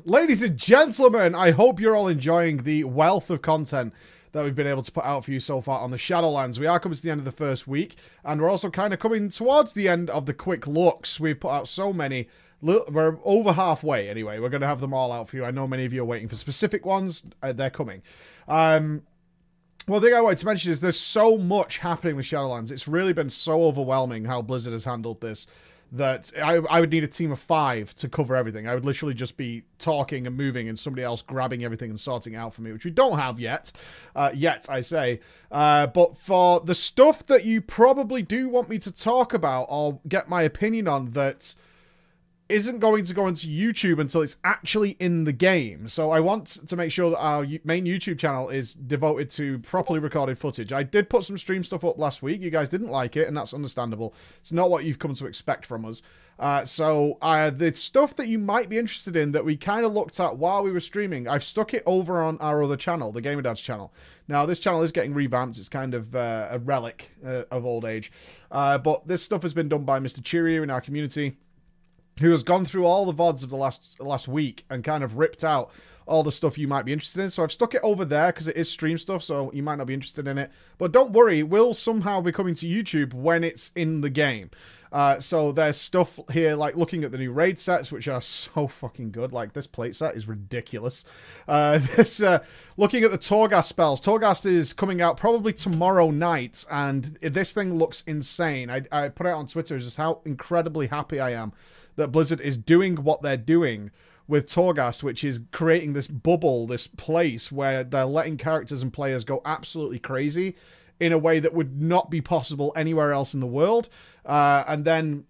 Ladies and gentlemen, I hope you're all enjoying the wealth of content that we've been able to put out for you so far on the Shadowlands. We are coming to the end of the first week, and we're also kind of coming towards the end of the quick looks. We've put out so many. We're over halfway anyway. We're going to have them all out for you. I know many of you are waiting for specific ones. They're coming. One thing I wanted to mention is there's so much happening with Shadowlands. It's really been so overwhelming how Blizzard has handled this that I would need a team of 5 to cover everything. I would literally just be talking and moving and somebody else grabbing everything and sorting it out for me, which we don't have yet. I say. But for the stuff that you probably do want me to talk about or get my opinion on that isn't going to go into YouTube until it's actually in the game. So I want to make sure that our main YouTube channel is devoted to properly recorded footage. I did put some stream stuff up last week. You guys didn't like it, and that's understandable. It's not what you've come to expect from us. The stuff that you might be interested in that we kind of looked at while we were streaming, I've stuck it over on our other channel, the Gamer Dad's channel. Now, this channel is getting revamped. It's kind of a relic of old age. But this stuff has been done by Mr. Cheerio in our community, who has gone through all the VODs of the last week and kind of ripped out all the stuff you might be interested in. So I've stuck it over there because it is stream stuff, so you might not be interested in it. But don't worry, it will somehow be coming to YouTube when it's in the game. So there's stuff here like looking at the new raid sets, which are so fucking good. Like this plate set is ridiculous. Looking at the Torgas spells. Torgas is coming out probably tomorrow night, and this thing looks insane. I put it out on Twitter just how incredibly happy I am that Blizzard is doing what they're doing with Torgas, which is creating this bubble, this place where they're letting characters and players go absolutely crazy in a way that would not be possible anywhere else in the world. And then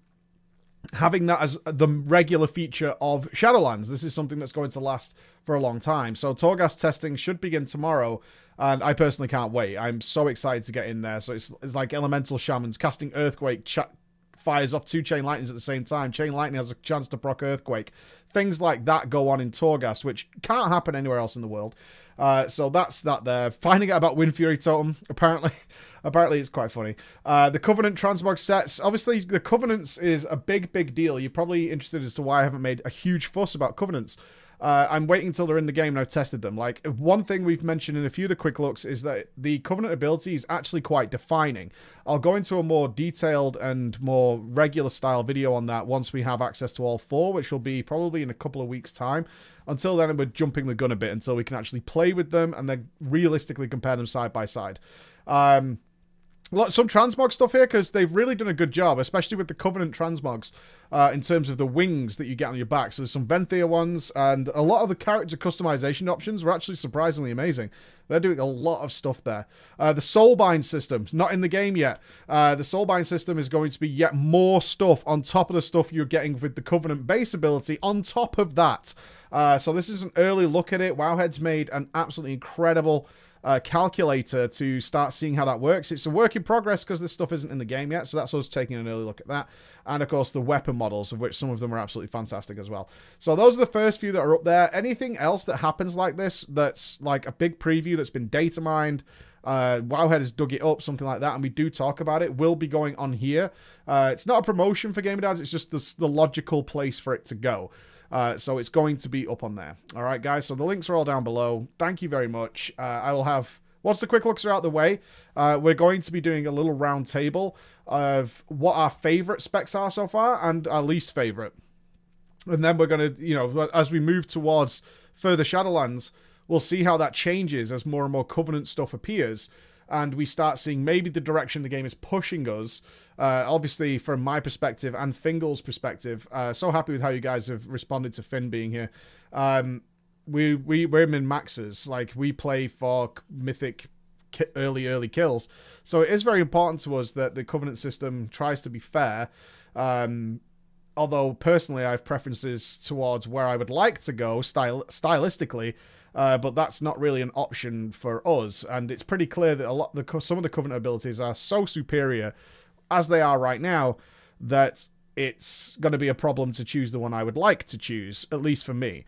having that as the regular feature of Shadowlands. This is something that's going to last for a long time. So Torgas testing should begin tomorrow, and I personally can't wait. I'm so excited to get in there. So it's like elemental shamans casting Earthquake, fires off 2 Chain Lightnings at the same time. Chain Lightning has a chance to proc Earthquake. Things like that go on in Torgas, which can't happen anywhere else in the world. So that's that there. Finding out about Wind Fury Totem, apparently it's quite funny. The Covenant Transmog sets. Obviously, the Covenants is a big deal. You're probably interested as to why I haven't made a huge fuss about Covenants. I'm waiting until they're in the game and I've tested them. Like, one thing we've mentioned in a few of the quick looks is that the Covenant ability is actually quite defining. I'll go into a more detailed and more regular style video on that once we have access to all 4, which will be probably in a couple of weeks' time. Until then, we're jumping the gun a bit until we can actually play with them and then realistically compare them side by side. Some transmog stuff here because they've really done a good job, especially with the Covenant transmogs, in terms of the wings that you get on your back. So there's some Venthia ones, and a lot of the character customization options were actually surprisingly amazing. They're doing a lot of stuff there. The Soulbinds system, not in the game yet. The Soulbinds system is going to be yet more stuff on top of the stuff you're getting with the Covenant base ability on top of that. So this is an early look at it. Wowhead's made an absolutely incredible calculator to start seeing how that works. It's a work in progress because this stuff isn't in the game yet, so that's us taking an early look at that. And of course the weapon models, of which some of them are absolutely fantastic as well. So those are the first few that are up there. Anything else that happens like this that's like a big preview that's been data mined, Wowhead has dug it up, something like that, and we do talk about it, will be going on here. It's not a promotion for Gamer Dads, it's just the logical place for it to go. So it's going to be up on there. All right, guys. So the links are all down below. Thank you very much. I will have, once the quick looks are out the way, we're going to be doing a little round table of what our favorite specs are so far and our least favorite. And then we're going to, as we move towards further Shadowlands, we'll see how that changes as more and more Covenant stuff appears. And we start seeing maybe the direction the game is pushing us. Obviously, from my perspective and Fingal's perspective, so happy with how you guys have responded to Finn being here. We're min maxes. Like, we play for mythic early kills. So it is very important to us that the Covenant system tries to be fair. Although, personally, I have preferences towards where I would like to go stylistically. But that's not really an option for us, and it's pretty clear that some of the Covenant abilities are so superior as they are right now that it's going to be a problem to choose the one I would like to choose, at least for me.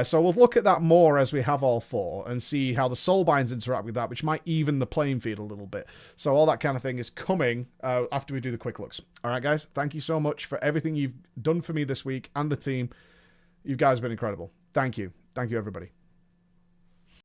So we'll look at that more as we have all 4 and see how the Soulbinds interact with that, which might even the playing field a little bit. So all that kind of thing is coming after we do the quick looks. All right, guys, thank you so much for everything you've done for me this week and the team. You guys have been incredible. Thank you. Thank you, everybody.